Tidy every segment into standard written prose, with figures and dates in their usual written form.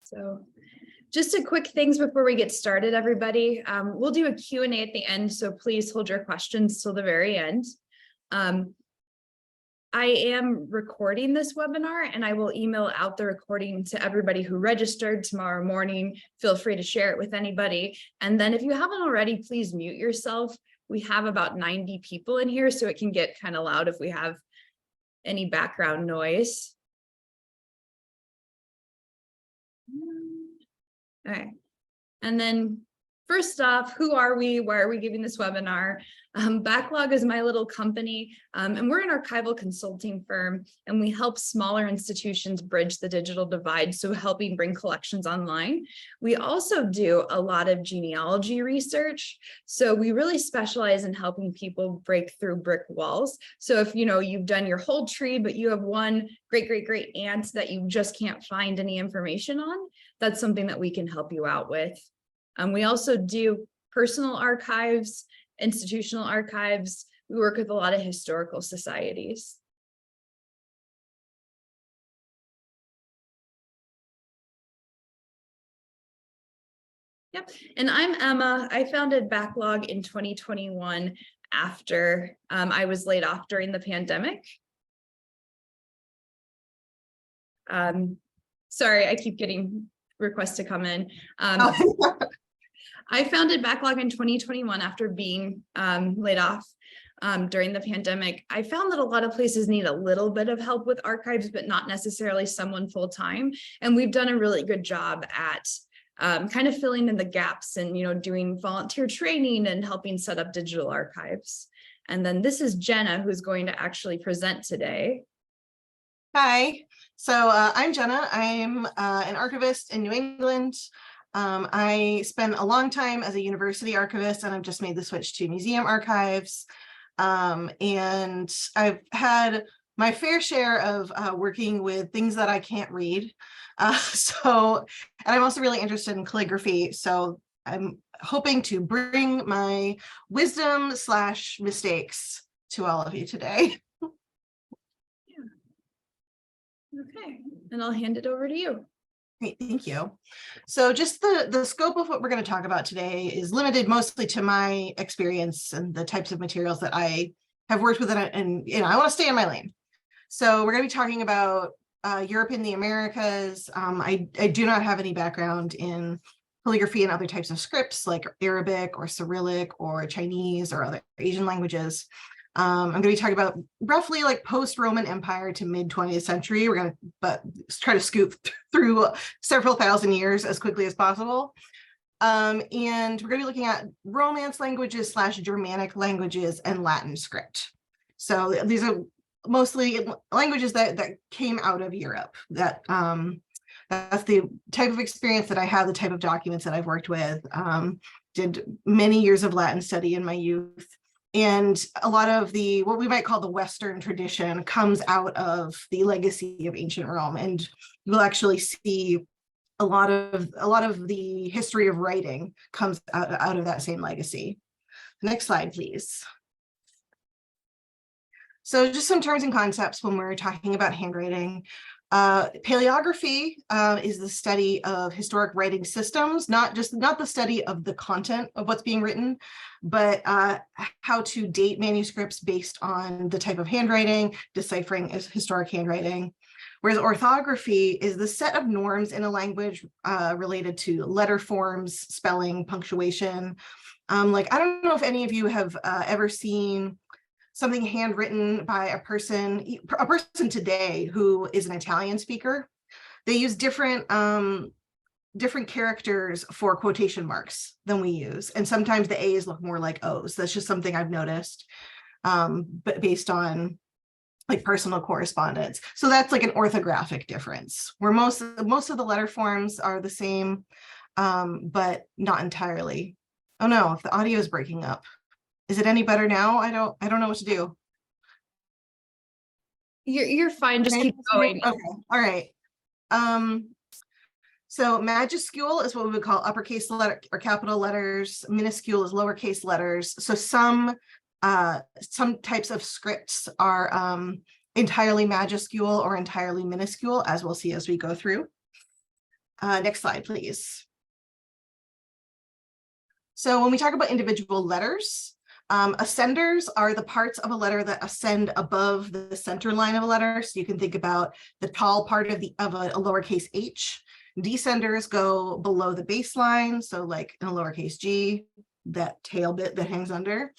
So just a quick things before we get started, everybody. We'll do a Q&A at the end, so please hold your questions till the very end. I am recording this webinar and I will email out the recording to everybody who registered tomorrow morning. Feel free to share it with anybody. And then if you haven't already, please mute yourself. We have about 90 people in here, so it can get kind of loud if we have any background noise. All right. And then first off, who are we? Why are we giving this webinar? Backlog is my little company, and we're an archival consulting firm, and we help smaller institutions bridge the digital divide, so helping bring collections online. We also do a lot of genealogy research, so we really specialize in helping people break through brick walls. So if you've done your whole tree, but you have one great aunt that you just can't find any information on, that's something that we can help you out with. We also do personal archives, institutional archives. We work with a lot of historical societies. Yep, and I'm Emma. I founded Backlog in 2021 after I was laid off during the pandemic. Sorry, I keep getting requests to come in. I founded Backlog in 2021 after being laid off during the pandemic. I found that a lot of places need a little bit of help with archives, but not necessarily someone full-time. And we've done a really good job at kind of filling in the gaps and doing volunteer training and helping set up digital archives. And then this is Jenna, who's going to actually present today. Hi, so I'm Jenna. I'm an archivist in New England. I spent a long time as a university archivist, and I've just made the switch to museum archives. And I've had my fair share of working with things that I can't read. And I'm also really interested in calligraphy. So I'm hoping to bring my wisdom / mistakes to all of you today. Okay, and I'll hand it over to you. Great, thank you. So just the scope of what we're going to talk about today is limited mostly to my experience and the types of materials that I have worked with, and I want to stay in my lane. So we're going to be talking about Europe and the Americas. I do not have any background in calligraphy and other types of scripts like Arabic or Cyrillic or Chinese or other Asian languages. I'm going to be talking about roughly like post-Roman Empire to mid-20th century. We're going to try to scoop through several thousand years as quickly as possible. And we're going to be looking at Romance languages / Germanic languages and Latin script. So these are mostly languages that came out of Europe. That's the type of experience that I have, the type of documents that I've worked with. Did many years of Latin study in my youth. And a lot of what we might call the Western tradition comes out of the legacy of ancient Rome. And you'll actually see a lot of the history of writing comes out of that same legacy. Next slide, please. So just some terms and concepts when we're talking about handwriting. Paleography is the study of historic writing systems, not the study of the content of what's being written, but how to date manuscripts based on the type of handwriting, deciphering as historic handwriting. Whereas orthography is the set of norms in a language related to letter forms, spelling, punctuation. Like, I don't know if any of you have ever seen something handwritten by a person today who is an Italian speaker. They use different characters for quotation marks than we use. And sometimes the A's look more like O's. That's just something I've noticed, but based on like personal correspondence. So that's like an orthographic difference, where most of the letter forms are the same, but not entirely. Oh no, the audio is breaking up. Is it any better now? I don't know what to do. You're fine. Just keep going. Okay. All right. So majuscule is what we would call uppercase letter or capital letters. Minuscule is lowercase letters. So some types of scripts are entirely majuscule or entirely minuscule, as we'll see as we go through. Next slide, please. So when we talk about individual letters, ascenders are the parts of a letter that ascend above the center line of a letter. So you can think about the tall part of a lowercase h. Descenders go below the baseline. So like in a lowercase g, that tail bit that hangs under.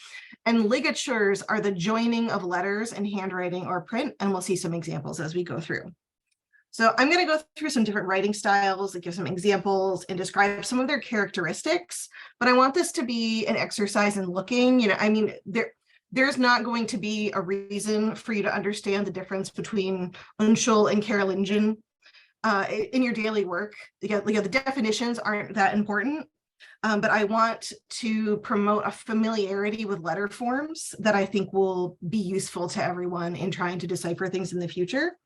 And ligatures are the joining of letters in handwriting or print. And we'll see some examples as we go through. So I'm going to go through some different writing styles and give some examples and describe some of their characteristics. But I want this to be an exercise in looking, I mean, there's not going to be a reason for you to understand the difference between Unschul and Carolingian in your daily work. The definitions aren't that important. But I want to promote a familiarity with letter forms that I think will be useful to everyone in trying to decipher things in the future.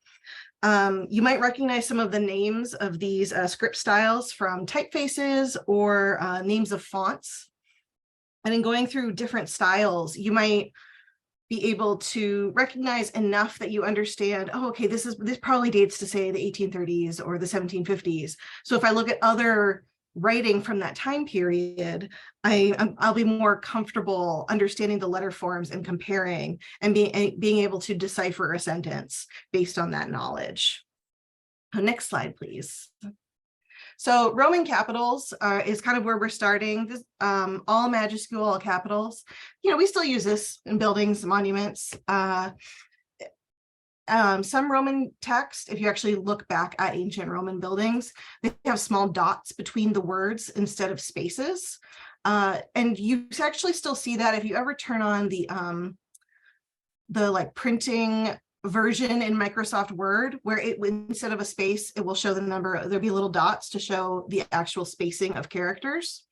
You might recognize some of the names of these script styles from typefaces or names of fonts. And in going through different styles, you might be able to recognize enough that you understand, oh, okay, this probably dates to say the 1830s or the 1750s. So if I look at other writing from that time period, I'll be more comfortable understanding the letter forms and comparing and being able to decipher a sentence based on that knowledge. Next slide, please. So Roman capitals is kind of where we're starting. This, all majuscule, all capitals. We still use this in buildings, monuments. Some Roman text, if you actually look back at ancient Roman buildings, they have small dots between the words instead of spaces. And you actually still see that if you ever turn on the like printing version in Microsoft Word, where instead of a space, it will show the number, there'll be little dots to show the actual spacing of characters.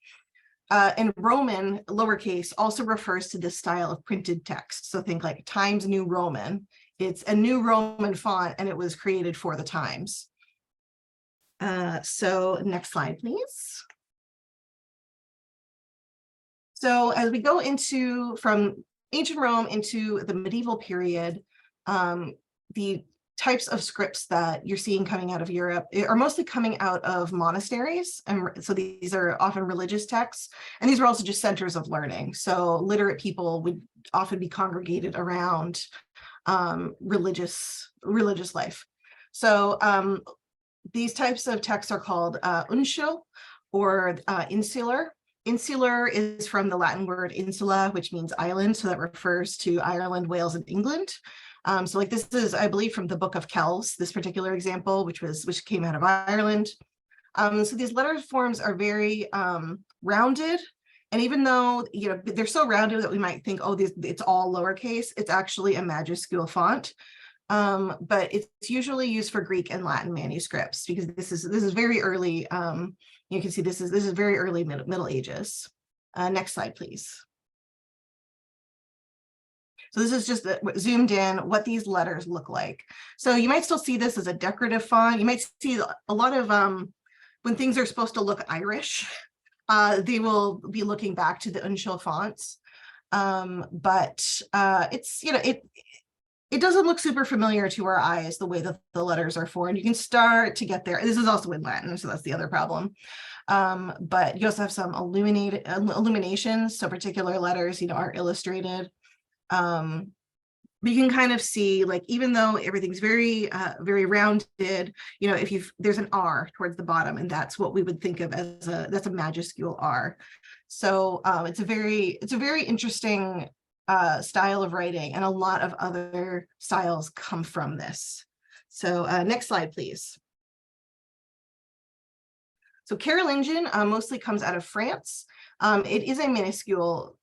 And Roman, lowercase, also refers to this style of printed text. So think like Times New Roman. It's a new Roman font and it was created for the times. So next slide, please. So as we go from ancient Rome into the medieval period, the types of scripts that you're seeing coming out of Europe are mostly coming out of monasteries. And so these are often religious texts. And these are also just centers of learning. So literate people would often be congregated around religious life. So these types of texts are called Unschul or insular. Insular is from the Latin word insula, which means island. So that refers to Ireland, Wales, and England. So like this is, I believe, from the Book of Kells, this particular example, which came out of Ireland. So these letter forms are very rounded. And even though, they're so rounded that we might think, oh, it's all lowercase, it's actually a majuscule font. But it's usually used for Greek and Latin manuscripts because this is very early. You can see this is very early Middle Ages. Next slide, please. So this is just zoomed in what these letters look like. So you might still see this as a decorative font. You might see a lot of when things are supposed to look Irish, they will be looking back to the Unschul fonts. But it's, it doesn't look super familiar to our eyes the way that the letters are formed. You can start to get there. This is also in Latin, so that's the other problem. But you also have some illuminations. So particular letters, are illustrated. But you can kind of see, like, even though everything's very, very rounded, there's an R towards the bottom, and that's what we would think of as that's a majuscule R. So it's a very interesting style of writing, and a lot of other styles come from this. So next slide, please. So Carolingian mostly comes out of France. It is a minuscule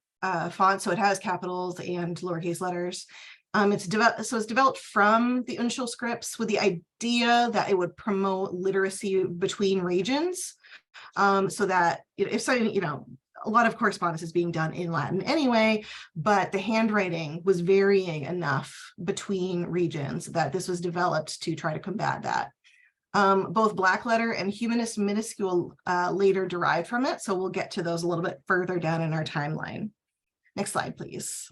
font, so it has capitals and lowercase letters. It's developed from the Unschul scripts with the idea that it would promote literacy between regions, so that if something, a lot of correspondence is being done in Latin anyway, but the handwriting was varying enough between regions that this was developed to try to combat that. Both blackletter and humanist minuscule later derived from it, so we'll get to those a little bit further down in our timeline. Next slide, please.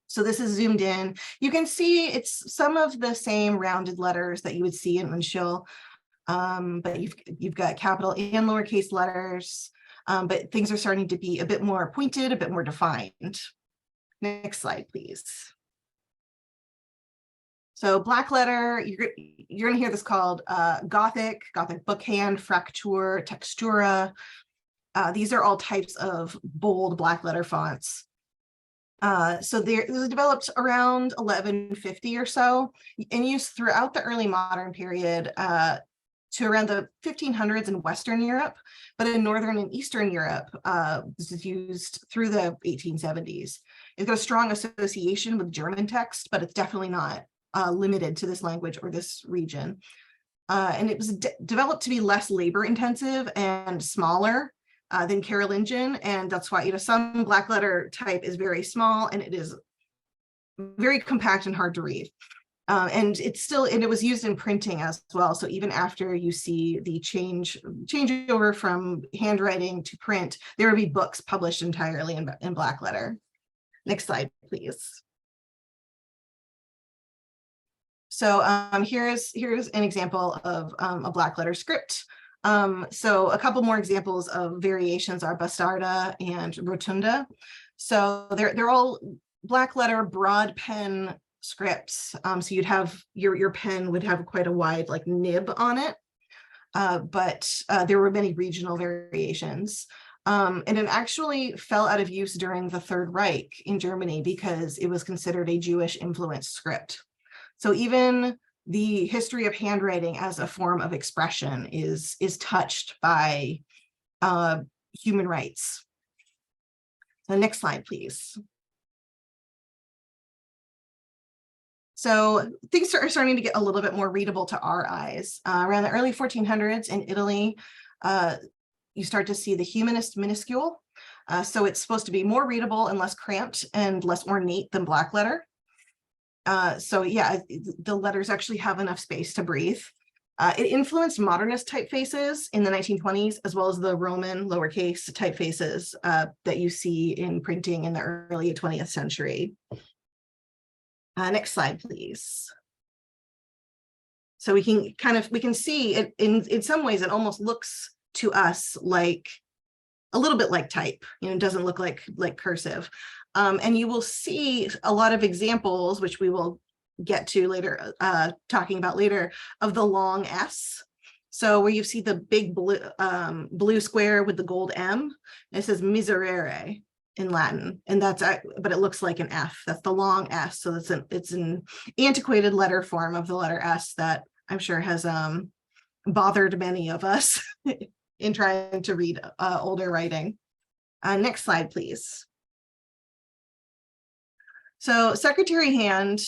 So this is zoomed in. You can see it's some of the same rounded letters that you would see in Unschul. But you've got capital and lowercase letters, but things are starting to be a bit more pointed, a bit more defined. Next slide, please. So black letter, you're going to hear this called Gothic bookhand, Fraktur, Textura. These are all types of bold black letter fonts. So this was developed around 1150 or so and used throughout the early modern period to around the 1500s in Western Europe, but in Northern and Eastern Europe, this is used through the 1870s. It's got a strong association with German text, but it's definitely not limited to this language or this region. And it was developed to be less labor intensive and smaller than Carolingian, and that's why, some black letter type is very small and it is very compact and hard to read. And it was used in printing as well. So even after you see the changeover from handwriting to print, there would be books published entirely in black letter. Next slide, please. So here's an example of a black letter script. So a couple more examples of variations are Bastarda and Rotunda. So they're all black letter broad pen scripts. So you'd have your pen would have quite a wide nib on it, but there were many regional variations. And it actually fell out of use during the Third Reich in Germany because it was considered a Jewish influenced script. So even the history of handwriting as a form of expression is touched by human rights. The next slide, please. So things are starting to get a little bit more readable to our eyes. Around the early 1400s in Italy, you start to see the humanist minuscule. So it's supposed to be more readable and less cramped and less ornate than black letter. So yeah, the letters actually have enough space to breathe. It influenced modernist typefaces in the 1920s, as well as the Roman lowercase typefaces that you see in printing in the early 20th century. Next slide, please. So we can see it in some ways, it almost looks to us like a little bit like type, it doesn't look like cursive. And you will see a lot of examples, which we will get to later, talking about later, of the long S. So where you see the big blue square with the gold M, it says miserere in Latin, and but it looks like an F. That's the long S. So it's an antiquated letter form of the letter S that I'm sure has bothered many of us in trying to read older writing. Next slide, please. So secretary hand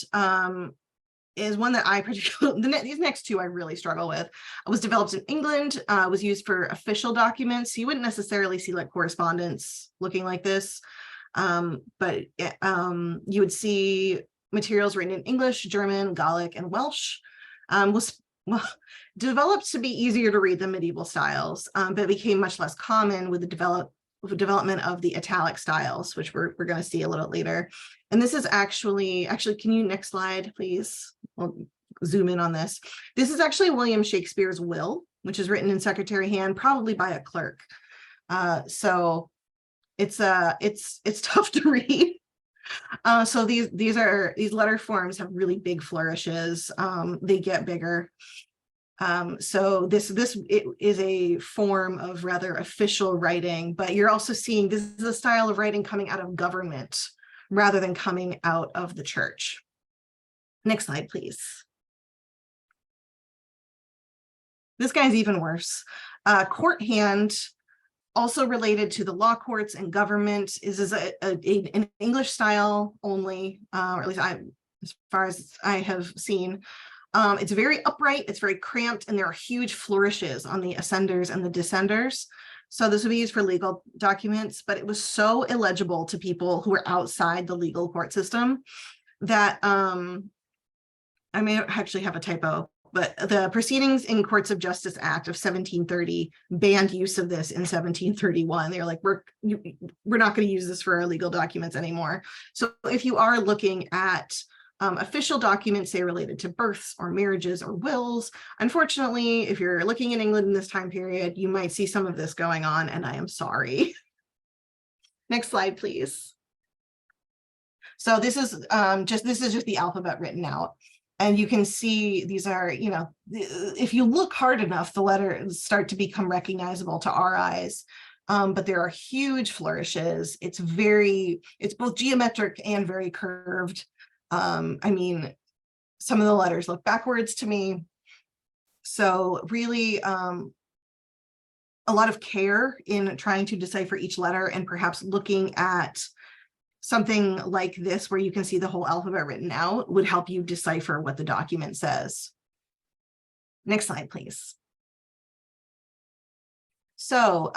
is one that I particularly, these next two I really struggle with. It was developed in England, was used for official documents. You wouldn't necessarily see correspondence looking like this, but you would see materials written in English, German, Gallic, and Welsh. Was developed to be easier to read than medieval styles, but became much less common with the development of the italic styles, which we're going to see a little later. And this is actually, can you next slide, please? We'll zoom in on this. This is actually William Shakespeare's will, which is written in secretary hand, probably by a clerk. So it's tough to read. So these letter forms have really big flourishes. They get bigger. So this is a form of rather official writing, but you're also seeing this is a style of writing coming out of government rather than coming out of the church. Next slide, please. This guy's even worse. Court hand, also related to the law courts and government, is an English style only, or at least as far as I have seen. It's very upright, it's very cramped, and there are huge flourishes on the ascenders and the descenders. So this would be used for legal documents, but it was so illegible to people who were outside the legal court system that I may actually have a typo, but the Proceedings in Courts of Justice Act of 1730 banned use of this in 1731. They're like, we're not going to use this for our legal documents anymore. So if you are looking at Official documents say related to births or marriages or wills. Unfortunately, if you're looking in England in this time period, you might see some of this going on, and I am sorry. Next slide, please. So this is just the alphabet written out. And you can see these are, you know, if you look hard enough, the letters start to become recognizable to our eyes. But there are huge flourishes. It's both geometric and very curved. I mean, some of the letters look backwards to me. So really, a lot of care in trying to decipher each letter, and perhaps looking at something like this where you can see the whole alphabet written out would help you decipher what the document says. Next slide, please. So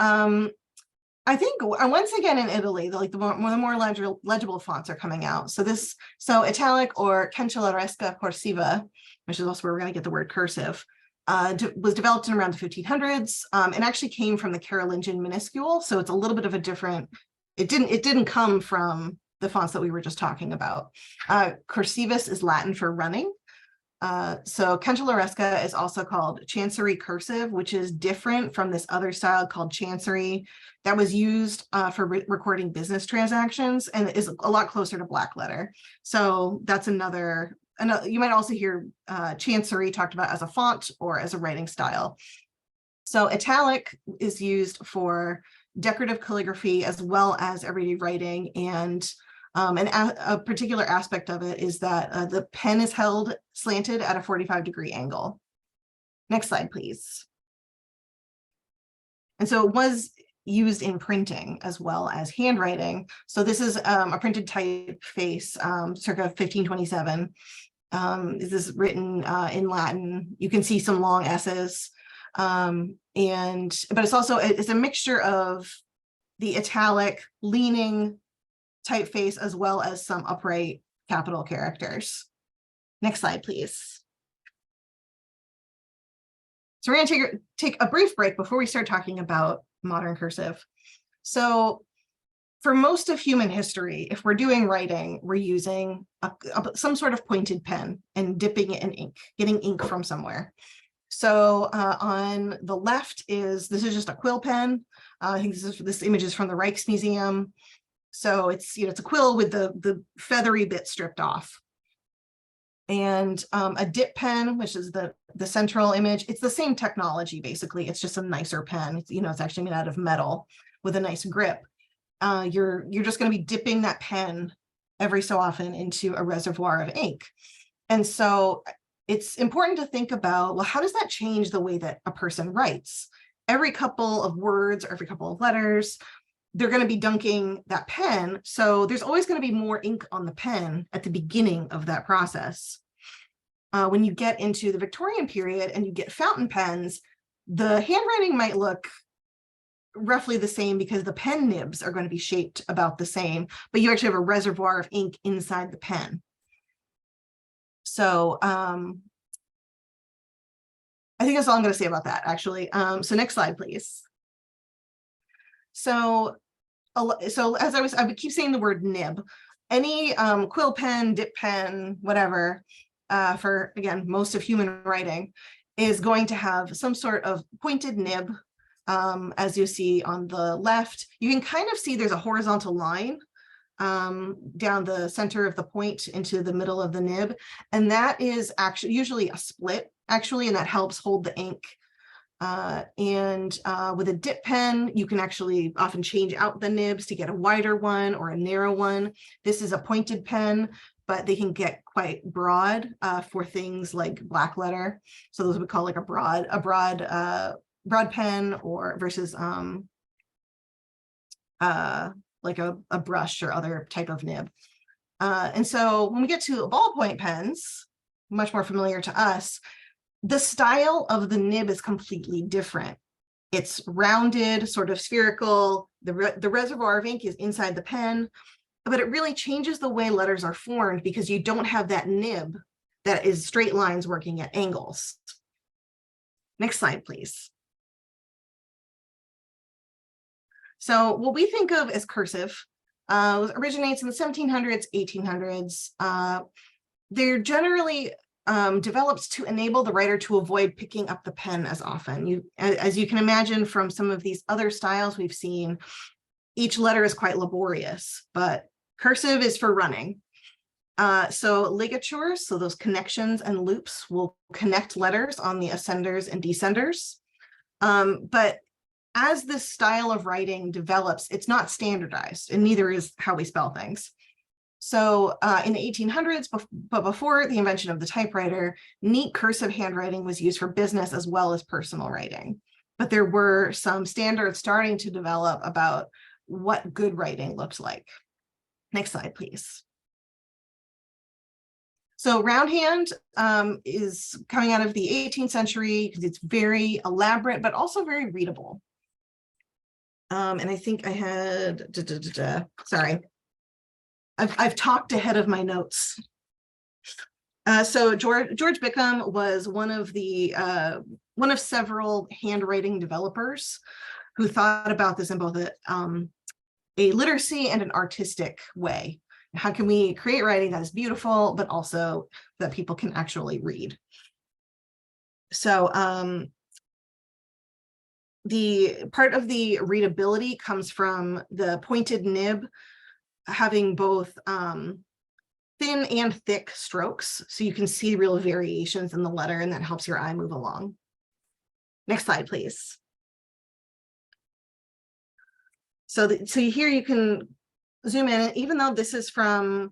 I think once again in Italy, the more legible fonts are coming out. So italic or cancelleresca corsiva, which is also where we're going to get the word cursive, was developed in around the 1500s, and actually came from the Carolingian minuscule. So it's a little bit of a different. It didn't come from the fonts that we were just talking about. Cursivus is Latin for running. So cancelleresca is also called chancery cursive, which is different from this other style called chancery that was used for recording business transactions, and is a lot closer to black letter. So that's another, you might also hear chancery talked about as a font or as a writing style. So italic is used for decorative calligraphy as well as everyday writing, and a particular aspect of it is that the pen is held slanted at a 45-degree angle. Next slide, please. And so it was used in printing as well as handwriting. So this is a printed typeface circa 1527. This is written in Latin. You can see some long S's. But it's a mixture of the italic leaning typeface as well as some upright capital characters. Next slide, please. So we're going to take a brief break before we start talking about modern cursive. So for most of human history, if we're doing writing, we're using some sort of pointed pen and dipping it in ink, getting ink from somewhere. So on the left this is just a quill pen. I think this image is from the Rijksmuseum. So it's a quill with the feathery bit stripped off. And a dip pen, which is the central image. It's the same technology, basically. It's just a nicer pen. It's actually made out of metal with a nice grip. You're just going to be dipping that pen every so often into a reservoir of ink. And so it's important to think about, well, how does that change the way that a person writes? Every couple of words or every couple of letters, they're going to be dunking that pen. So there's always going to be more ink on the pen at the beginning of that process. When you get into the Victorian period and you get fountain pens, the handwriting might look roughly the same because the pen nibs are going to be shaped about the same, but you actually have a reservoir of ink inside the pen. So I think that's all I'm going to say about that, actually. So next slide, please. So as I would keep saying the word nib. Any quill pen, dip pen, whatever, for, again, most of human writing is going to have some sort of pointed nib. As you see on the left, you can kind of see there's a horizontal line down the center of the point into the middle of the nib. And that is actually usually a split, and that helps hold the ink. With a dip pen, you can actually often change out the nibs to get a wider one or a narrow one. This is a pointed pen, but they can get quite broad for things like black letter. So those we call like a broad pen, or versus like a brush or other type of nib. And so when we get to ballpoint pens, much more familiar to us, the style of the nib is completely different. It's rounded, sort of spherical. The reservoir of ink is inside the pen, but it really changes the way letters are formed because you don't have that nib that is straight lines working at angles. Next slide, please. So what we think of as cursive originates in the 1700s, 1800s. they're generally developed to enable the writer to avoid picking up the pen as often. As you can imagine from some of these other styles we've seen, each letter is quite laborious, but cursive is for running. So ligatures, so those connections and loops will connect letters on the ascenders and descenders. But as this style of writing develops, it's not standardized, and neither is how we spell things. So in the 1800s, but before the invention of the typewriter, neat cursive handwriting was used for business as well as personal writing. But there were some standards starting to develop about what good writing looked like. Next slide, please. So roundhand is coming out of the 18th century because it's very elaborate, but also very readable. And I think I had, sorry, I've talked ahead of my notes. So George Bickham was one of several handwriting developers who thought about this in both a literacy and an artistic way. How can we create writing that is beautiful, but also that people can actually read? So the part of the readability comes from the pointed nib having both thin and thick strokes, so you can see real variations in the letter, and that helps your eye move along. Next slide, please. So here you can zoom in, and even though this is from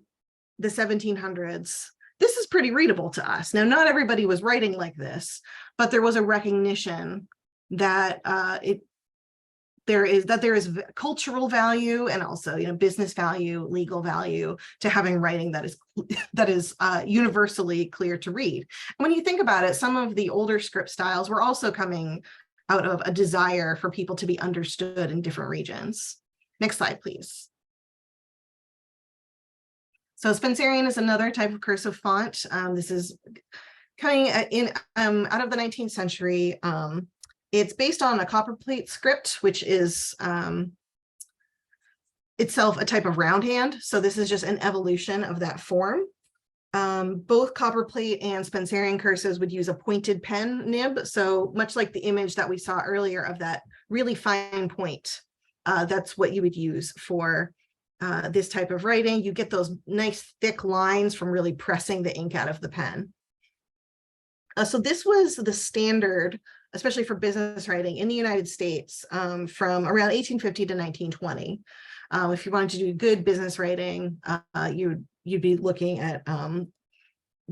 the 1700s, this is pretty readable to us. Now, not everybody was writing like this, but there was a recognition that there is cultural value and also, business value, legal value to having writing that is universally clear to read. And when you think about it, some of the older script styles were also coming out of a desire for people to be understood in different regions. Next slide, please. So Spencerian is another type of cursive font. This is coming in out of the 19th century. It's based on a copperplate script, which is itself a type of roundhand. So this is just an evolution of that form. Both copperplate and Spencerian cursives would use a pointed pen nib. So much like the image that we saw earlier of that really fine point, that's what you would use for this type of writing. You get those nice thick lines from really pressing the ink out of the pen. So this was the standard, especially for business writing in the United States, from around 1850 to 1920. If you wanted to do good business writing, you'd be looking at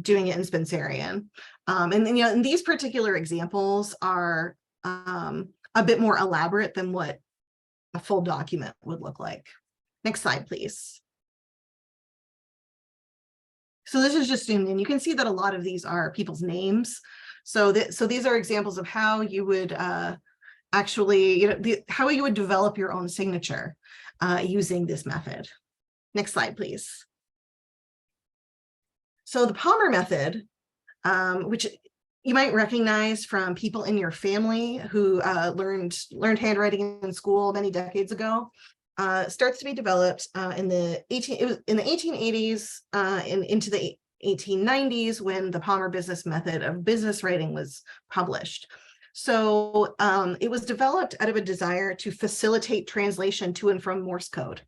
doing it in Spencerian. And these particular examples are a bit more elaborate than what a full document would look like. Next slide, please. So this is just zoomed in. You can see that a lot of these are people's names. So these are examples of how you would actually, how you would develop your own signature using this method. Next slide, please. So the Palmer method, which you might recognize from people in your family who learned handwriting in school many decades ago, starts to be developed in the 1880s and into the 1890s when the Palmer business method of business writing was published. So it was developed out of a desire to facilitate translation to and from Morse code.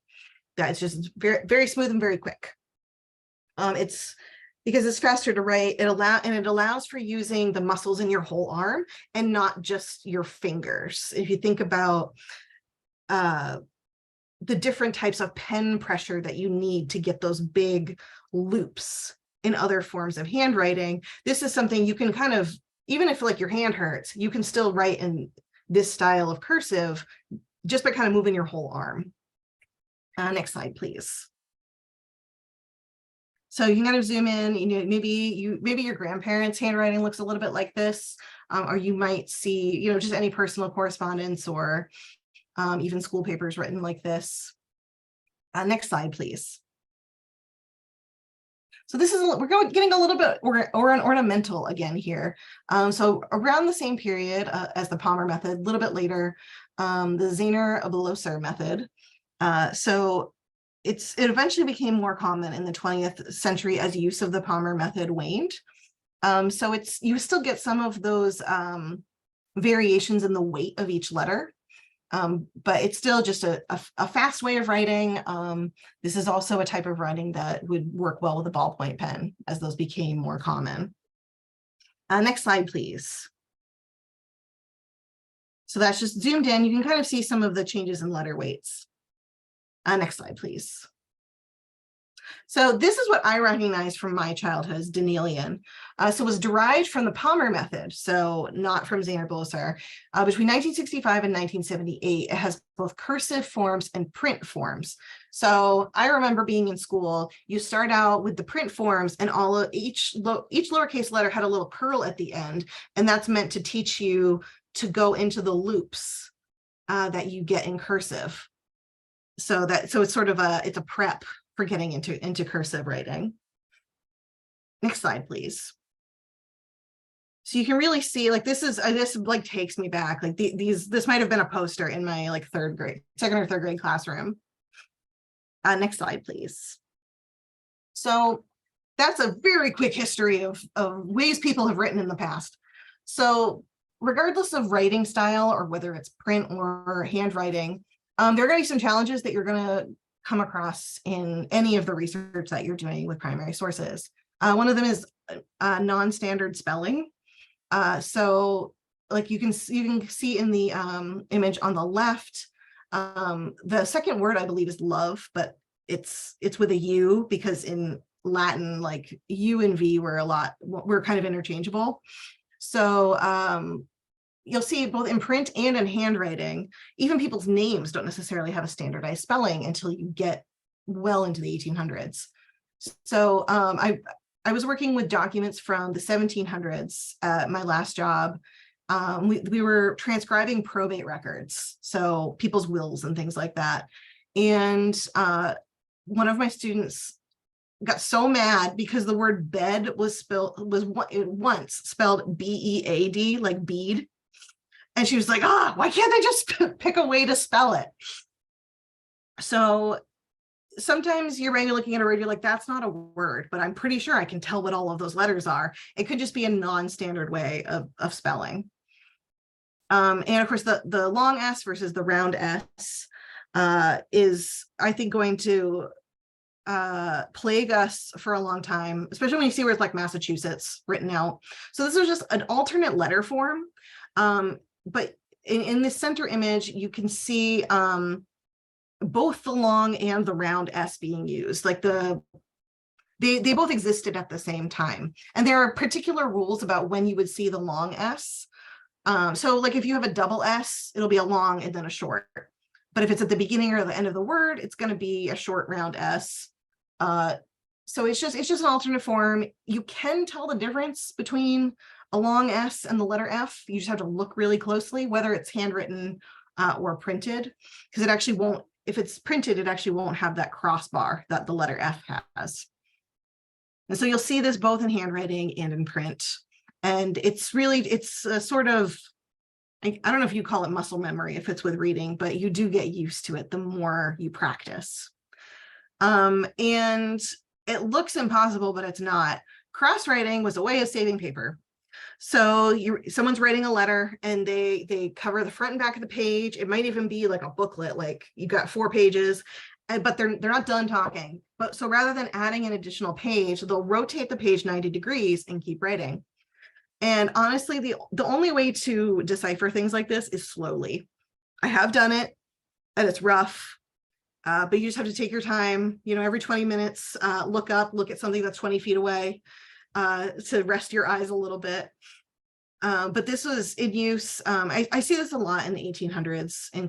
That's just very, very smooth and very quick. It's because it's faster to write. It allows for using the muscles in your whole arm and not just your fingers. If you think about the different types of pen pressure that you need to get those big loops in other forms of handwriting, this is something you can kind of, even if like your hand hurts, you can still write in this style of cursive just by kind of moving your whole arm. Next slide, please. So you can kind of zoom in, maybe your grandparents' handwriting looks a little bit like this, or you might see, just any personal correspondence or even school papers written like this. Next slide, please. So this is, we're getting a little bit ornamental again here. So around the same period as the Palmer method, a little bit later, the Zehner-Oberloser method. So it eventually became more common in the 20th century as use of the Palmer method waned. So you still get some of those variations in the weight of each letter. But it's still just a fast way of writing. This is also a type of writing that would work well with a ballpoint pen as those became more common. Next slide, please. So that's just zoomed in. You can kind of see some of the changes in letter weights. Next slide, please. So this is what I recognize from my childhood as Danielian. So it was derived from the Palmer method, so not from Zander-Boser. Between 1965 and 1978, it has both cursive forms and print forms. So I remember being in school, you start out with the print forms and each lowercase letter had a little curl at the end, and that's meant to teach you to go into the loops that you get in cursive. So it's sort of it's a prep for getting into cursive writing. Next slide, please. So you can really see, like, this like takes me back, like this might have been a poster in my like second or third grade classroom. Next slide, please. So that's a very quick history of ways people have written in the past. So regardless of writing style or whether it's print or handwriting, there are going to be some challenges that you're going to come across in any of the research that you're doing with primary sources. One of them is non-standard spelling. So like you can see in the image on the left, the second word I believe is love, but it's with a U, because in Latin, like U and V were kind of interchangeable. So you'll see both in print and in handwriting, even people's names don't necessarily have a standardized spelling until you get well into the 1800s. So I was working with documents from the 1700s at my last job. We were transcribing probate records, so people's wills and things like that. And one of my students got so mad because the word bed was once spelled B-E-A-D, like bead. And she was like, why can't they just pick a way to spell it? So sometimes you're maybe looking at a word, you're like, that's not a word, but I'm pretty sure I can tell what all of those letters are. It could just be a non-standard way of spelling. And of course, the long S versus the round S is, I think, going to plague us for a long time, especially when you see words like Massachusetts written out. So this is just an alternate letter form. But in the center image, you can see both the long and the round S being used. Like they both existed at the same time. And there are particular rules about when you would see the long S. So like if you have a double S, it'll be a long and then a short. But if it's at the beginning or the end of the word, it's going to be a short round S. So it's just an alternate form. You can tell the difference between a long S and the letter F. You just have to look really closely, whether it's handwritten or printed, because it actually won't, if it's printed, it actually won't have that crossbar that the letter F has. And so you'll see this both in handwriting and in print. And it's a sort of, I don't know if you call it muscle memory if it's with reading, but you do get used to it the more you practice. And it looks impossible, but it's not. Cross-writing was a way of saving paper. So someone's writing a letter and they cover the front and back of the page. It might even be like a booklet, like you got 4 pages, but they're not done talking. But so rather than adding an additional page, they'll rotate the page 90 degrees and keep writing. And honestly, the only way to decipher things like this is slowly. I have done it and it's rough, but you just have to take your time, every 20 minutes, look at something that's 20 feet away. To rest your eyes a little bit. But this was in use. I see this a lot in the 1800s in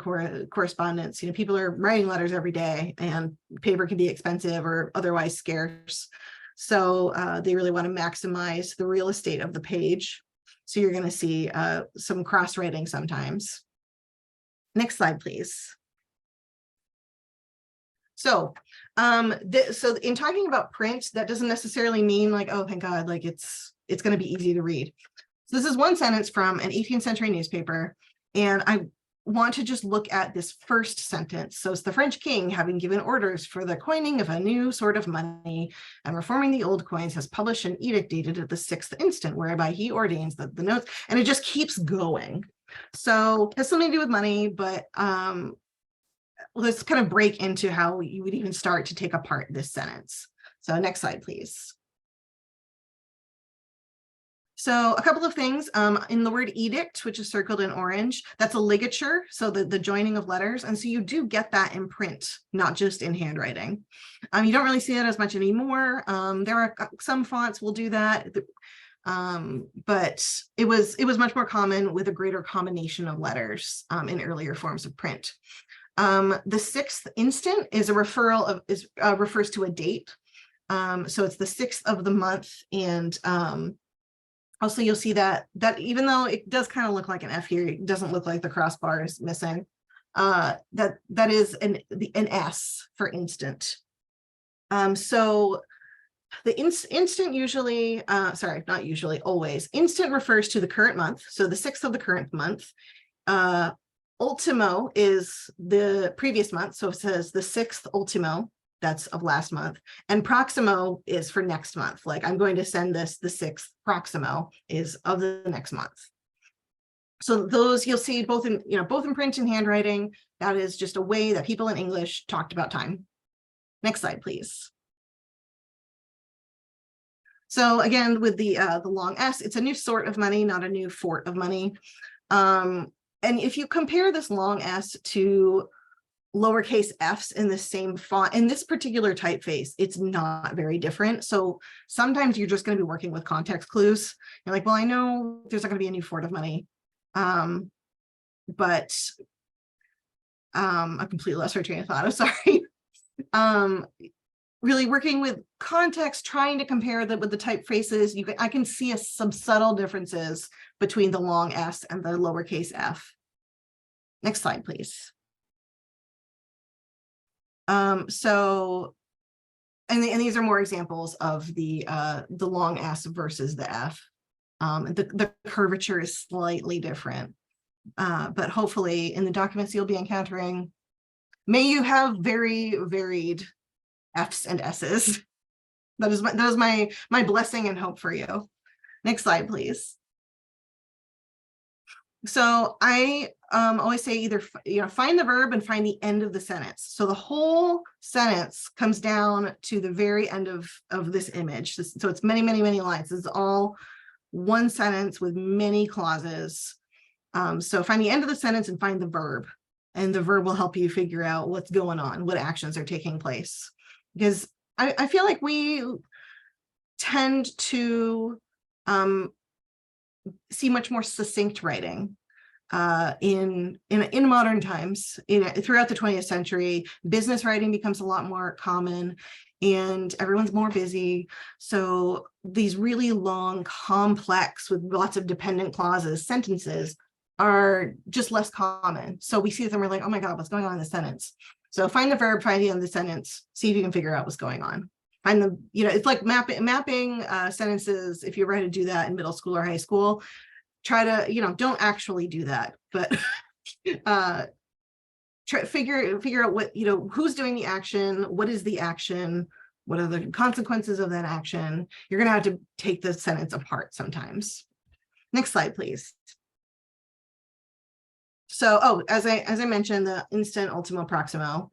correspondence. People are writing letters every day and paper can be expensive or otherwise scarce. So they really want to maximize the real estate of the page. So you're going to see some cross-writing sometimes. Next slide, please. So so in talking about print, that doesn't necessarily mean like, oh, thank God, like it's going to be easy to read. So this is one sentence from an 18th century newspaper. And want to just look at this first sentence. So it's the French king, having given orders for the coining of a new sort of money and reforming the old coins, has published an edict dated at the 6th instant, whereby he ordains that the notes, and it just keeps going. So it has something to do with money, but let's kind of break into how you would even start to take apart this sentence. So next slide, please. So a couple of things in the word edict, which is circled in orange, that's a ligature, so the joining of letters. And so you do get that in print, not just in handwriting. You don't really see that as much anymore. There are some fonts will do that, but it was much more common with a greater combination of letters in earlier forms of print. The 6th instant is a referral of refers to a date. So it's the 6th of the month, and also you'll see that even though it does kind of look like an F here, it doesn't look like the crossbar is missing. That is an S for instant. So the instant usually, sorry, not usually, always. Instant refers to the current month, so the 6th of the current month. Ultimo is the previous month, so it says the 6th ultimo, that's of last month, and proximo is for next month. Like, I'm going to send this, the 6th proximo is of the next month. So those you'll see both in, both in print and handwriting. That is just a way that people in English talked about time. Next slide, please. So again, with the long S, it's a new sort of money, not a new fort of money. And if you compare this long S to lowercase f's in the same font, in this particular typeface, it's not very different. So sometimes you're just going to be working with context clues. You're like, well, I know there's not going to be a new fort of money, but I completely lost my train of thought. I'm sorry. Really working with context, trying to compare that with the typefaces, I can see some subtle differences between the long S and the lowercase f. Next slide, please. So, and these are more examples of the long S versus the F. The curvature is slightly different, but hopefully in the documents you'll be encountering, may you have very varied F's and S's. That is my blessing and hope for you. Next slide, please. So I always say either find the verb and find the end of the sentence. So the whole sentence comes down to the very end of this image. So it's many lines. This is all one sentence with many clauses. So find the end of the sentence and find the verb, and the verb will help you figure out what's going on, what actions are taking place. Because I feel like we tend to see much more succinct writing in modern times. Throughout the 20th century, business writing becomes a lot more common, and everyone's more busy. So these really long, complex, with lots of dependent clauses, sentences are just less common. So we see them, we're like, oh my God, what's going on in the sentence? So find the verb, find the end of the sentence, see if you can figure out what's going on. Find the, it's like mapping sentences. If you ever had to do that in middle school or high school, try to, don't actually do that, but figure out what, who's doing the action, what is the action, what are the consequences of that action. You're going to have to take the sentence apart sometimes. Next slide, please. So, as I mentioned, the instant, ultimo, proximo.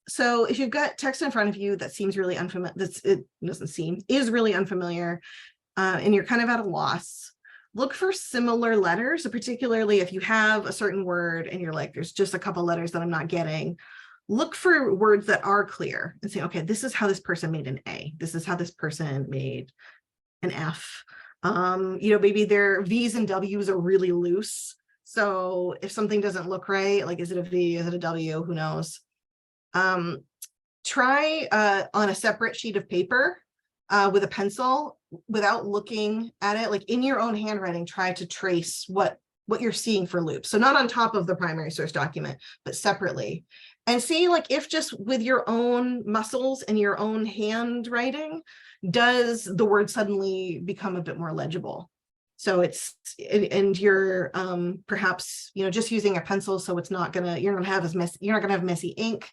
So if you've got text in front of you that seems really unfamiliar, is really unfamiliar, and you're kind of at a loss, look for similar letters, particularly if you have a certain word and you're like, there's just a couple letters that I'm not getting. Look for words that are clear and say, okay, this is how this person made an A. This is how this person made an F. Maybe their V's and W's are really loose. So if something doesn't look right, like, is it a V, is it a W, who knows? Try on a separate sheet of paper with a pencil, without looking at it, like in your own handwriting, try to trace what you're seeing for loops. So not on top of the primary source document, but separately. And see, like, if just with your own muscles and your own handwriting, does the word suddenly become a bit more legible? So and you're perhaps, just using a pencil, so it's not gonna, you're not gonna have messy ink.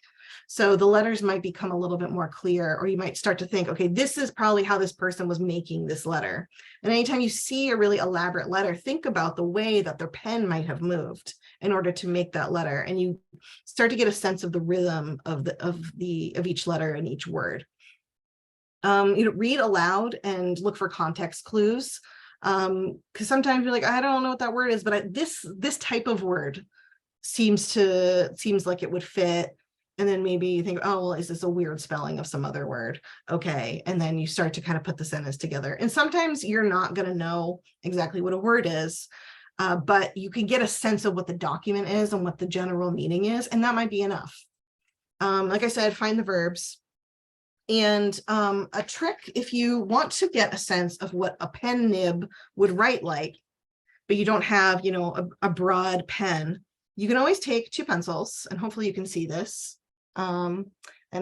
So the letters might become a little bit more clear, or you might start to think, okay, this is probably how this person was making this letter. And anytime you see a really elaborate letter, think about the way that their pen might have moved in order to make that letter. And you start to get a sense of the rhythm of each letter and each word. Read aloud and look for context clues. Because sometimes you're like, I don't know what that word is, but this type of word seems like it would fit. And then maybe you think, oh, well, is this a weird spelling of some other word? Okay. And then you start to kind of put the sentence together. And sometimes you're not going to know exactly what a word is, but you can get a sense of what the document is and what the general meaning is. And that might be enough. Like I said, find the verbs. And a trick, if you want to get a sense of what a pen nib would write like, but you don't have, a broad pen, you can always take two pencils, and hopefully you can see this, and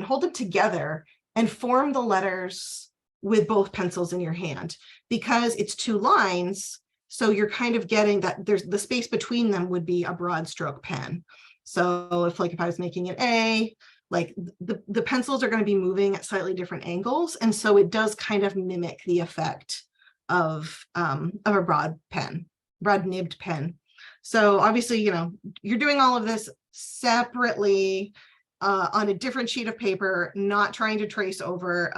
hold them together and form the letters with both pencils in your hand, because it's two lines. So you're kind of getting that there's the space between them would be a broad stroke pen. So if I was making an A, like the pencils are going to be moving at slightly different angles. And so it does kind of mimic the effect of a broad nibbed pen. So obviously, you're doing all of this separately on a different sheet of paper, not trying to trace over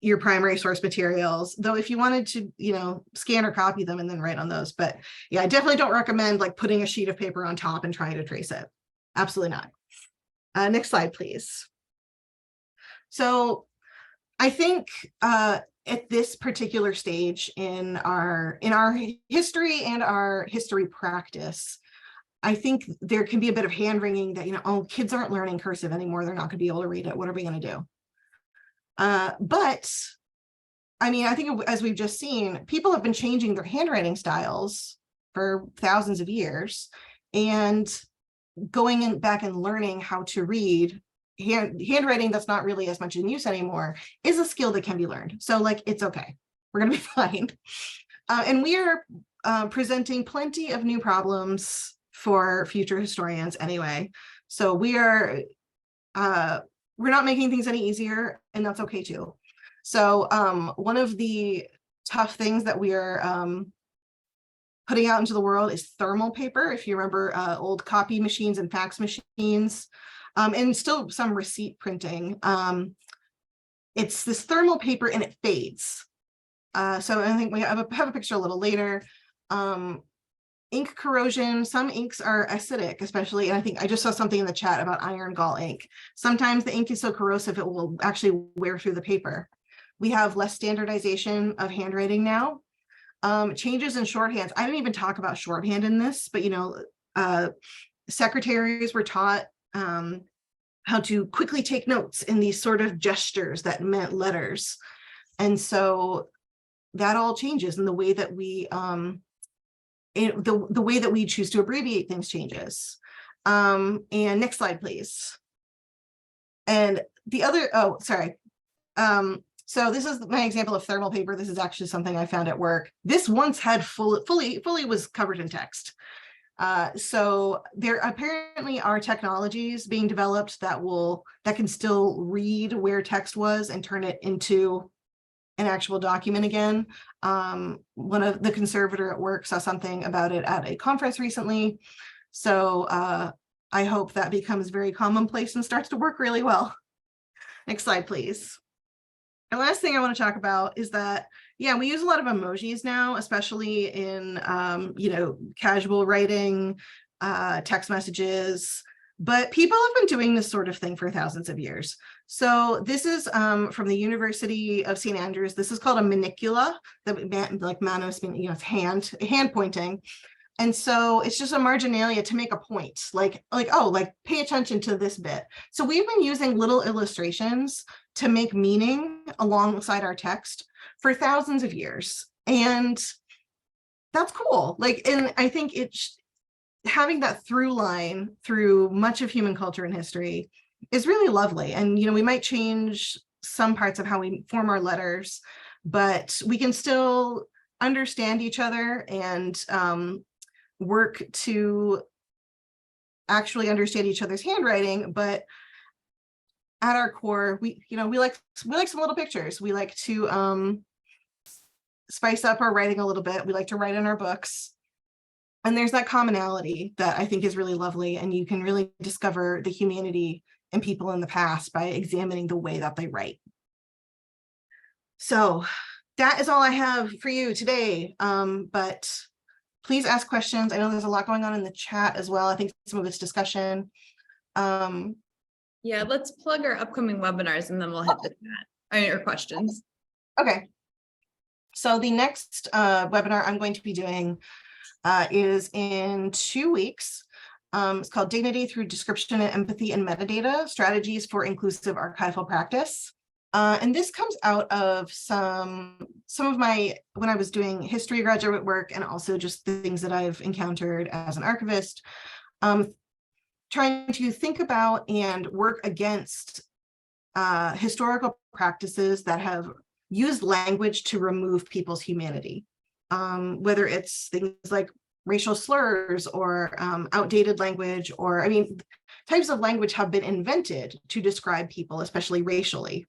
your primary source materials, though if you wanted to, scan or copy them and then write on those. But yeah, I definitely don't recommend putting a sheet of paper on top and trying to trace it. Absolutely not. Next slide, please. So I think at this particular stage in our history and our history practice, I think there can be a bit of hand wringing that, oh, kids aren't learning cursive anymore. They're not going to be able to read it. What are we going to do? But I mean, I think as we've just seen, people have been changing their handwriting styles for thousands of years, and going back and learning how to read handwriting that's not really as much in use anymore is a skill that can be learned. So it's okay. We're going to be fine. And we are presenting plenty of new problems for future historians anyway. So we're not making things any easier, and that's okay too. So one of the tough things that we are putting out into the world is thermal paper. If you remember old copy machines and fax machines, and still some receipt printing. It's this thermal paper and it fades. So I think we have a picture a little later. Ink corrosion, some inks are acidic, especially, and I think I just saw something in the chat about iron gall ink. Sometimes the ink is so corrosive it will actually wear through the paper. We have less standardization of handwriting now. Changes in shorthands. I didn't even talk about shorthand in this, but secretaries were taught how to quickly take notes in these sort of gestures that meant letters. And so that all changes, and the way that we the way that we choose to abbreviate things changes. And next slide, please. And the other, so this is my example of thermal paper. This is actually something I found at work. This once had fully was covered in text. So there apparently are technologies being developed that can still read where text was and turn it into an actual document again. One of the conservator at work saw something about it at a conference recently. So I hope that becomes very commonplace and starts to work really well. Next slide, please. The last thing I want to talk about is that, yeah, we use a lot of emojis now, especially in, casual writing, text messages, but people have been doing this sort of thing for thousands of years. So this is from the University of St. Andrews. This is called a manicula, like manos, it's hand pointing. And so it's just a marginalia to make a point, like pay attention to this bit. So we've been using little illustrations to make meaning alongside our text for thousands of years. And that's cool. And I think having that through line through much of human culture and history is really lovely. And, we might change some parts of how we form our letters, but we can still understand each other and work to actually understand each other's handwriting, but at our core, we like some little pictures. We like to spice up our writing a little bit. We like to write in our books. And there's that commonality that I think is really lovely. And you can really discover the humanity in people in the past by examining the way that they write. So that is all I have for you today. But please ask questions. I know there's a lot going on in the chat as well. I think some of it's discussion. Yeah, let's plug our upcoming webinars and then we'll hit the chat or questions. Okay. So the next webinar I'm going to be doing is in 2 weeks. It's called Dignity Through Description and Empathy and Metadata, Strategies for Inclusive Archival Practice. And this comes out of some of my, when I was doing history graduate work and also just the things that I've encountered as an archivist, trying to think about and work against historical practices that have used language to remove people's humanity, whether it's things like racial slurs or outdated language, or I mean, types of language have been invented to describe people, especially racially.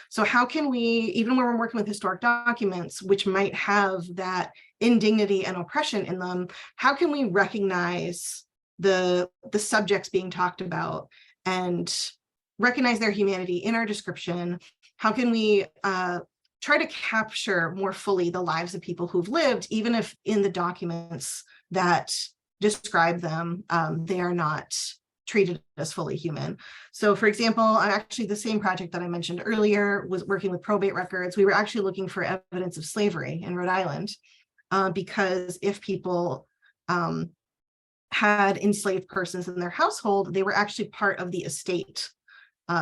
So how can we, even when we're working with historic documents, which might have that indignity and oppression in them, how can we recognize the subjects being talked about and recognize their humanity in our description? How can we try to capture more fully the lives of people who've lived, even if in the documents that describe them, they are not treated as fully human. So for example, I'm actually, the same project that I mentioned earlier was working with probate records. We were actually looking for evidence of slavery in Rhode Island, because if people had enslaved persons in their household, they were actually part of the estate.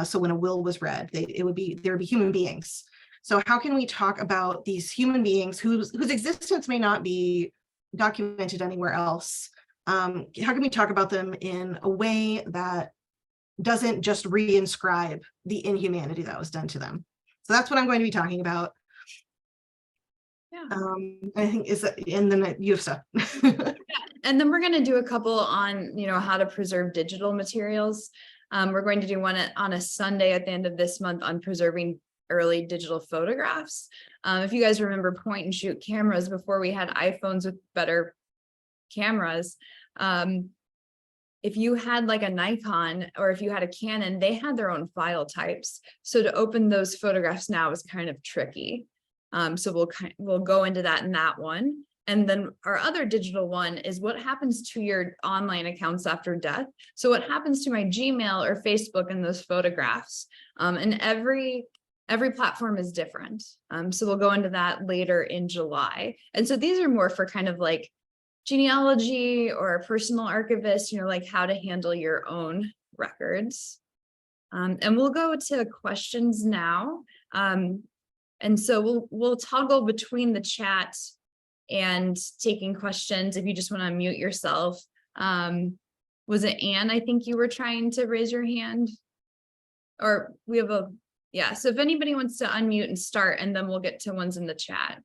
So when a will was read, there would be human beings. So how can we talk about these human beings whose existence may not be documented anywhere else? How can we talk about them in a way that doesn't just reinscribe the inhumanity that was done to them? So that's what I'm going to be talking about. Yeah. I think is that, and then you have stuff. And then we're going to do a couple on, how to preserve digital materials. We're going to do one on a Sunday at the end of this month on preserving early digital photographs. If you guys remember point and shoot cameras before we had iPhones with better cameras, if you had like a Nikon or if you had a Canon, they had their own file types. So to open those photographs now is kind of tricky. So we'll go into that in that one. And then our other digital one is what happens to your online accounts after death. So what happens to my Gmail or Facebook in those photographs? And every platform is different. So we'll go into that later in July. And so these are more for kind of like genealogy or a personal archivist, like how to handle your own records. And we'll go to questions now. And so we'll toggle between the chat and taking questions if you just want to unmute yourself. Was it Anne? I think you were trying to raise your hand. Or we have yeah. So if anybody wants to unmute and start, and then we'll get to ones in the chat.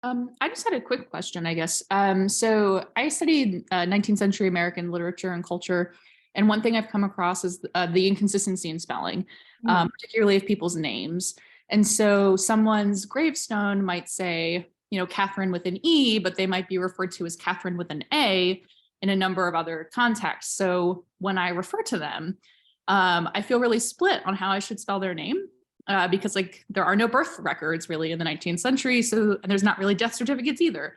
I just had a quick question, I guess. So I studied 19th century American literature and culture. And one thing I've come across is the inconsistency in spelling, particularly of people's names. And so someone's gravestone might say, Catherine with an E, but they might be referred to as Catherine with an A in a number of other contexts. So when I refer to them, I feel really split on how I should spell their name. Because there are no birth records really in the 19th century. So there's not really death certificates either.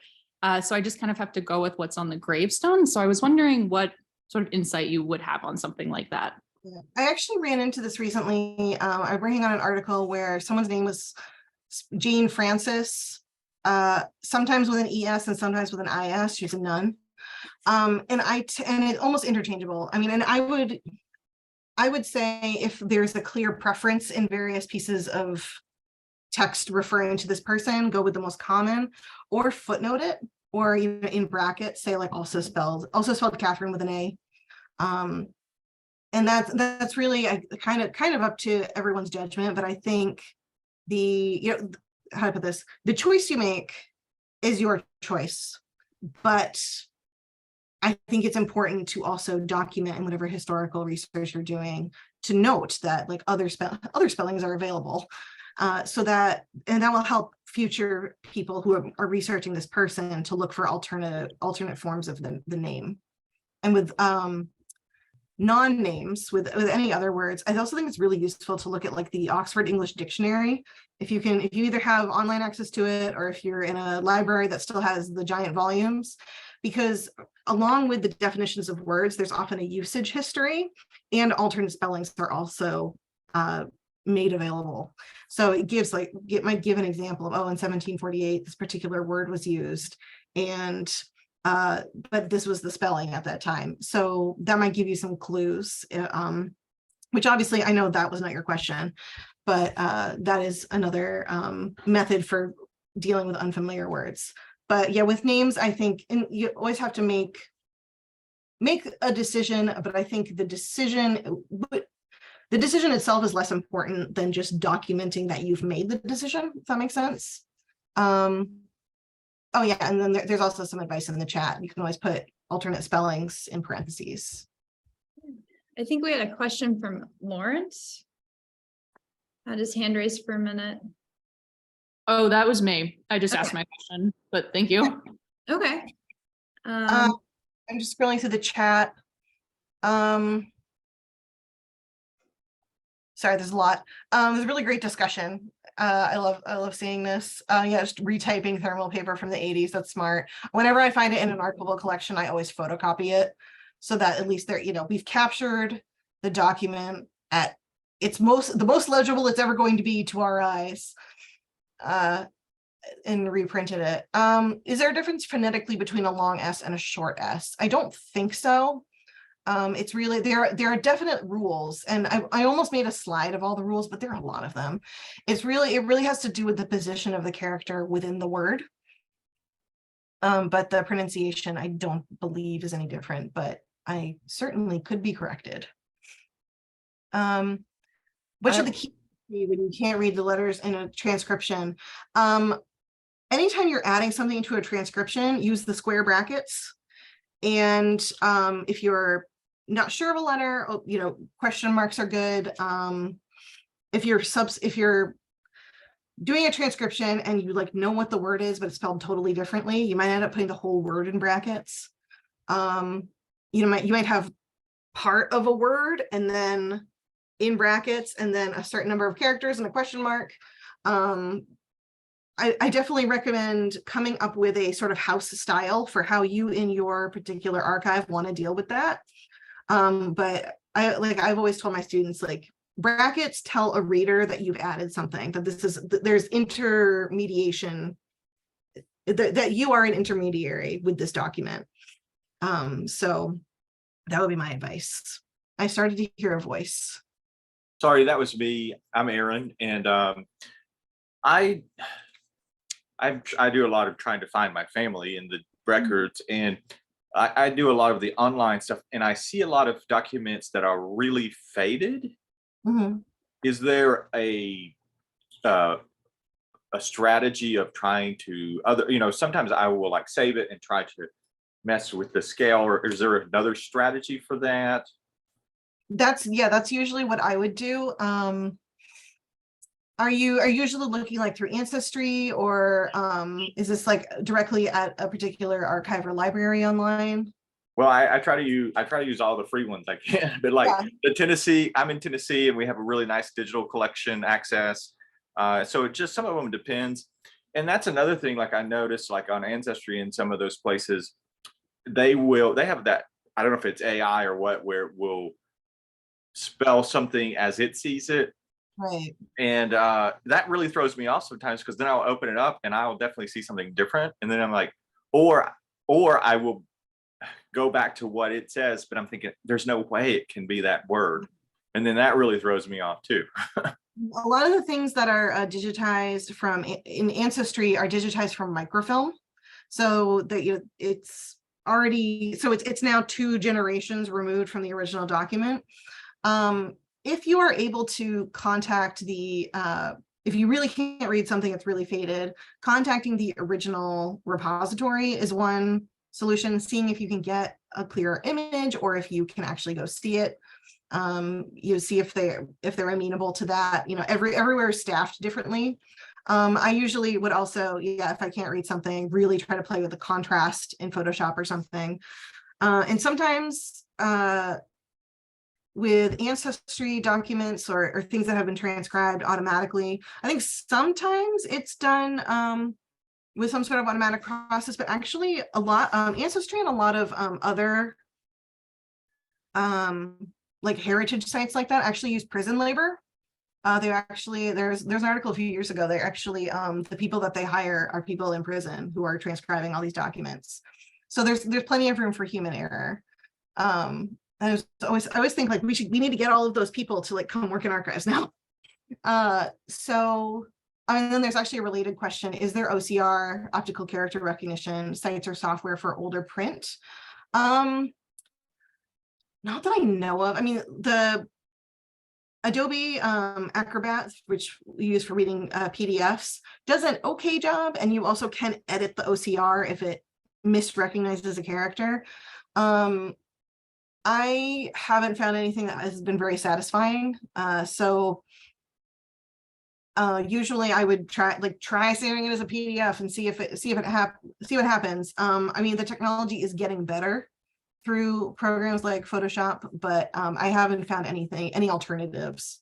So I just kind of have to go with what's on the gravestone. So I was wondering what sort of insight you would have on something like that. Yeah. I actually ran into this recently. I'm working on an article where someone's name was Jane Francis, sometimes with an ES and sometimes with an IS. She's a nun. And it's almost interchangeable. I mean, and I would say if there's a clear preference in various pieces of text referring to this person, go with the most common, or footnote it, or even in brackets, say like also spelled Catherine with an A. And that's really kind of up to everyone's judgment. But I think how to put this, the choice you make is your choice, but I think it's important to also document in whatever historical research you're doing to note that like other spellings are available, so that, and that will help future people who are researching this person to look for alternate forms of the name. And with non-names, with any other words, I also think it's really useful to look at like the Oxford English Dictionary. If you either have online access to it, or if you're in a library that still has the giant volumes, because along with the definitions of words, there's often a usage history, and alternate spellings are also made available. So it gives like, it might give an example of, oh, in 1748, this particular word was used, and but this was the spelling at that time. So that might give you some clues, which obviously I know that was not your question, but that is another method for dealing with unfamiliar words. But yeah, with names, I think you always have to make a decision, but I think the decision itself is less important than just documenting that you've made the decision, if that makes sense. Oh yeah, and then there's also some advice in the chat. You can always put alternate spellings in parentheses. I think we had a question from Lawrence. Had his hand raised for a minute. Oh, that was me. I just Okay. asked my question, but thank you. Okay. I'm just scrolling through the chat. Sorry, there's a lot. There's a really great discussion. I love seeing this. Yeah, just retyping thermal paper from the 80s. That's smart. Whenever I find it in an archival collection, I always photocopy it, so that at least we've captured the document at the most legible it's ever going to be to our eyes, and reprinted it. Is there a difference phonetically between a long S and a short S? I don't think so. It's really, there are definite rules, and I almost made a slide of all the rules, but there are a lot of them. It really has to do with the position of the character within the word. But the pronunciation I don't believe is any different, but I certainly could be corrected. What should the key be when you can't read the letters in a transcription? Anytime you're adding something to a transcription, use the square brackets. And if you're not sure of a letter, question marks are good. If you're doing a transcription and you know what the word is, but it's spelled totally differently, you might end up putting the whole word in brackets. You might have part of a word and then in brackets, and then a certain number of characters and a question mark. I definitely recommend coming up with a sort of house style for how you in your particular archive want to deal with that. But I've always told my students, brackets tell a reader that you've added something, that there's intermediation, that you are an intermediary with this document. So that would be my advice. I started to hear a voice. Sorry, that was me. I'm Aaron, and I do a lot of trying to find my family in the records, and I do a lot of the online stuff, and I see a lot of documents that are really faded. Mm-hmm. Is there a strategy of trying to sometimes I will save it and try to mess with the scale, or is there another strategy for that? That's usually what I would do. Are you usually looking through Ancestry, or is this directly at a particular archive or library online? Well, I try to use all the free ones I can, but the Tennessee, I'm in Tennessee, and we have a really nice digital collection access. So it just, some of them depends. And that's another thing, I noticed on Ancestry in some of those places, they have that, I don't know if it's AI or what, where it will spell something as it sees it. Right. And that really throws me off sometimes, because then I'll open it up and I'll definitely see something different. And then I'm like, or I will go back to what it says, but I'm thinking there's no way it can be that word. And then that really throws me off too. A lot of the things that are digitized in Ancestry are digitized from microfilm. So that it's already, so it's now 2 generations removed from the original document. If you are able to contact the if you really can't read something that's really faded, contacting the original repository is one solution, seeing if you can get a clearer image or if you can actually go see it. You see if they're amenable to that. You know, everywhere is staffed differently. I usually would also, yeah, if I can't read something, really try to play with the contrast in Photoshop or something. And sometimes with ancestry documents or things that have been transcribed automatically, I think sometimes it's done with some sort of automatic process, but actually a lot, ancestry and a lot of other like heritage sites like that actually use prison labor. They actually, there's an article a few years ago, they're actually the people that they hire are people in prison who are transcribing all these documents. So there's plenty of room for human error. I always think like we need to get all of those people to like come work in archives now. So and then there's actually a related question: is there OCR, optical character recognition sites or software for older print? Not that I know of. I mean, the Adobe Acrobat, which we use for reading PDFs, does an okay job, and you also can edit the OCR if it misrecognizes a character. I haven't found anything that has been very satisfying. Usually I would try saving it as a PDF and see what happens. I mean, the technology is getting better through programs like Photoshop, but I haven't found any alternatives.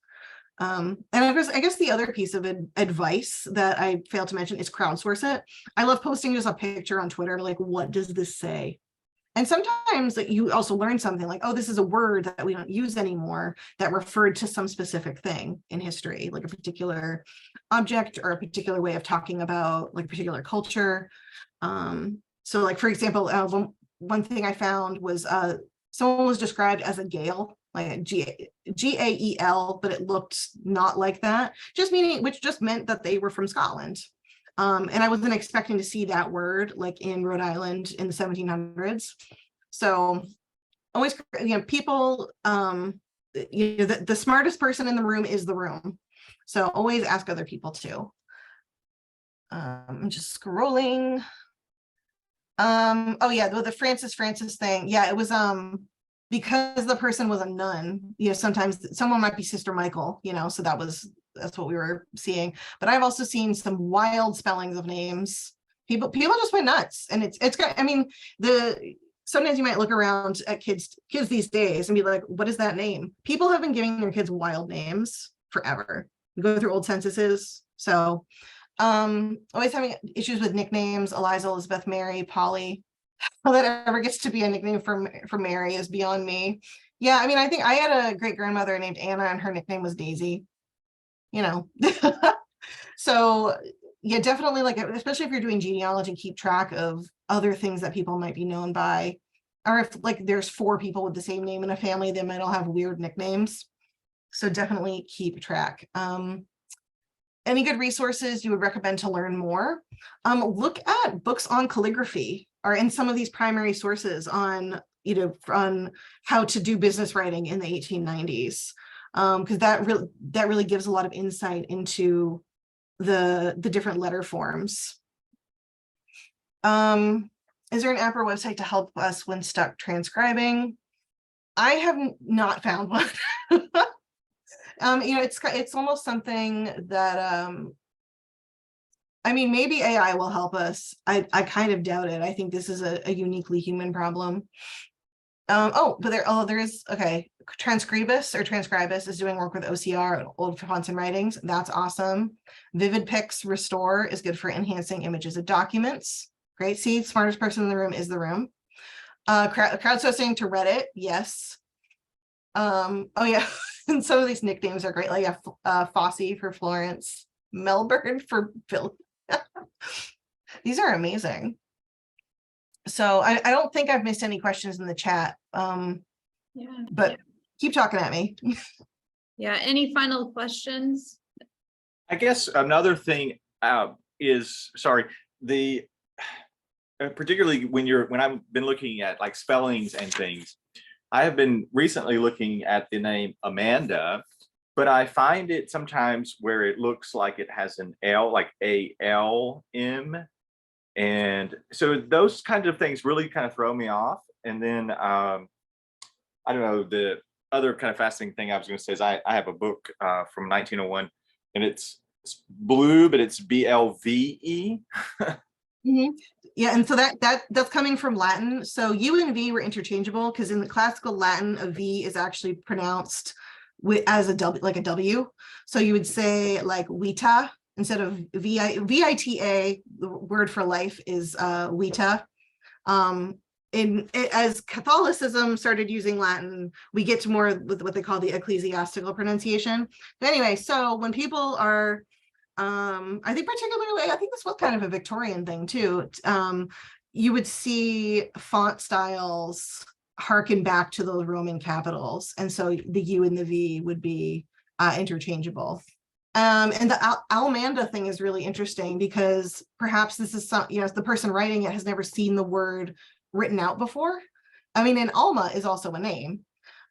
And of course, I guess the other piece of advice that I failed to mention is crowdsource it. I love posting just a picture on Twitter, like, what does this say? And sometimes you also learn something like, oh, this is a word that we don't use anymore that referred to some specific thing in history, like a particular object or a particular way of talking about like a particular culture. So like, for example, one thing I found was someone was described as a Gael, like Gael, but it looked not like that, which just meant that they were from Scotland. And I wasn't expecting to see that word like in Rhode Island in the 1700s. So always, people, the smartest person in the room is the room. So always ask other people too. I'm just scrolling. Oh yeah, the Francis thing. Yeah, it was because the person was a nun, sometimes someone might be Sister Michael, so that's what we were seeing. But I've also seen some wild spellings of names. People just went nuts, and it's got, I mean, sometimes you might look around at kids these days and be like, what is that name? People have been giving their kids wild names forever. You go through old censuses. So always having issues with nicknames: Eliza, Elizabeth, Mary, Polly. How that ever gets to be a nickname for Mary is beyond me. Yeah, I mean, I think I had a great grandmother named Anna, and her nickname was Daisy. So yeah, definitely, like, especially if you're doing genealogy, keep track of other things that people might be known by, or if like there's 4 people with the same name in a family, they might all have weird nicknames. So definitely keep track. Any good resources you would recommend to learn more? Look at books on calligraphy, or in some of these primary sources on how to do business writing in the 1890s. Because that really gives a lot of insight into the different letter forms. Is there an app or website to help us when stuck transcribing? I have not found one. It's almost something that I mean, maybe AI will help us. I kind of doubt it. I think this is a uniquely human problem. But there is, okay. Transcribus is doing work with OCR, old fonts and writings. That's awesome. VividPix Restore is good for enhancing images of documents. Great. See, smartest person in the room is the room. Crowdsourcing to Reddit. Yes. Oh yeah. And some of these nicknames are great. Like Fosse for Florence, Melbourne for Phil. These are amazing. So I don't think I've missed any questions in the chat. But keep talking at me. Yeah, any final questions? I guess another thing is, sorry, particularly when I've been looking at like spellings and things, I have been recently looking at the name Amanda, but I find it sometimes where it looks like it has an L, like ALM. And so those kinds of things really kind of throw me off. And then I don't know, the other kind of fascinating thing I was going to say is I have a book from 1901, and it's blue, but it's BLVE. Mhm. Yeah, and so that's coming from Latin. So U and V were interchangeable because in the classical Latin, a V is actually pronounced as a W, like a W. So you would say like vita instead of VITA. The word for life is vita. As Catholicism started using Latin, we get to more with what they call the ecclesiastical pronunciation. But anyway, so when people are I think particularly, I think this was kind of a Victorian thing too. You would see font styles harken back to those Roman capitals. And so the U and the V would be interchangeable. And the Almanda thing is really interesting because perhaps this is some, the person writing it has never seen the word written out before. I mean, and Alma is also a name.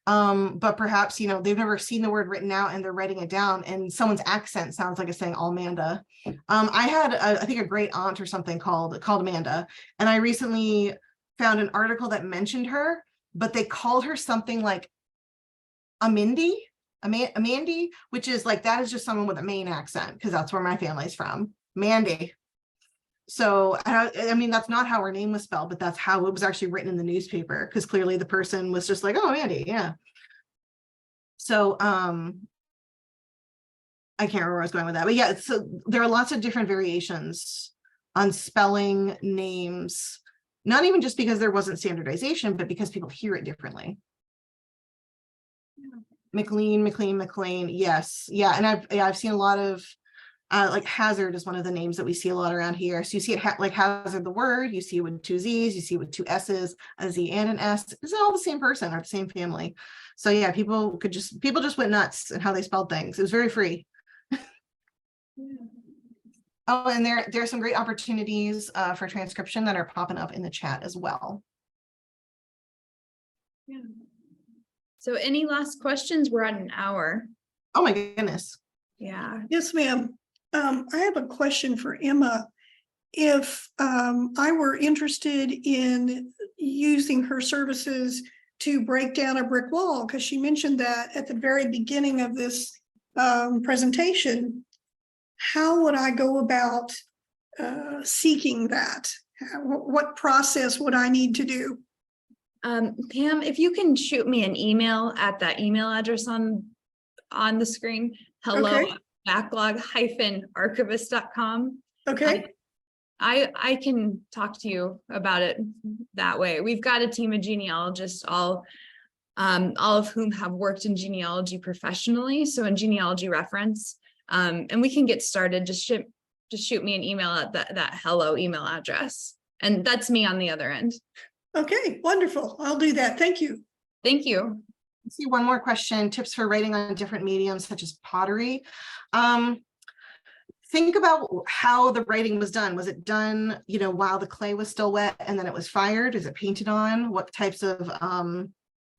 But perhaps, they've never seen the word written out and they're writing it down and someone's accent sounds like it's saying Almanda. I had, I think a great aunt or something called Amanda. And I recently found an article that mentioned her, but they called her something like Amandi, which is like, that is just someone with a Maine accent because that's where my family's from, Mandy. So I mean, that's not how her name was spelled, but that's how it was actually written in the newspaper because clearly the person was just like, oh, Mandy, yeah. So I can't remember where I was going with that, but yeah, so there are lots of different variations on spelling names, not even just because there wasn't standardization, but because people hear it differently. McLean, yes, yeah, and I've seen a lot of like Hazard is one of the names that we see a lot around here. So you see it like Hazard the word, you see it with 2 Z's, you see it with 2 S's, a Z and an S. It's all the same person or the same family. So yeah, people just went nuts in how they spelled things. It was very free. Oh, and there are some great opportunities for transcription that are popping up in the chat as well. Yeah. So any last questions? We're at an hour. Oh my goodness. Yeah. Yes, ma'am. I have a question for Emma. If I were interested in using her services to break down a brick wall, because she mentioned that at the very beginning of this presentation, how would I go about seeking that? What process would I need to do? Pam, if you can shoot me an email at that email address on the screen, hello, Okay. backlog-archivist.com. Okay. I can talk to you about it that way. We've got a team of genealogists, all of whom have worked in genealogy professionally, so in genealogy reference, and we can get started. Just shoot me an email at that hello email address, and that's me on the other end. Okay, wonderful. I'll do that. Thank you. Thank you. Let's see, one more question, tips for writing on different mediums such as pottery. Think about how the writing was done. Was it done, while the clay was still wet and then it was fired? Is it painted on? What types of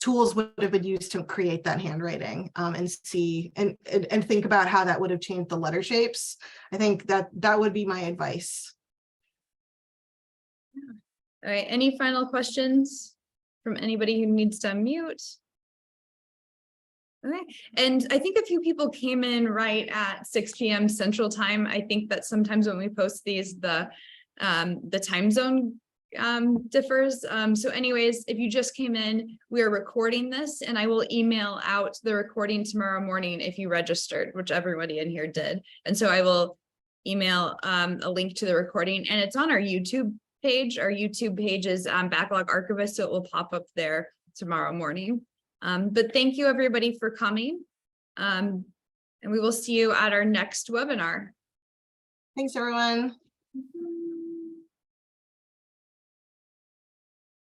tools would have been used to create that handwriting, and see and think about how that would have changed the letter shapes? I think that would be my advice. All right, any final questions from anybody who needs to unmute? Okay, and I think a few people came in right at 6 p.m. Central Time. I think that sometimes when we post these, the time zone differs. So anyways, if you just came in, we are recording this and I will email out the recording tomorrow morning if you registered, which everybody in here did. And so I will email a link to the recording, and it's on our YouTube page. Our YouTube page is Backlog Archivist, so it will pop up there tomorrow morning. But thank you everybody for coming. And we will see you at our next webinar. Thanks, everyone.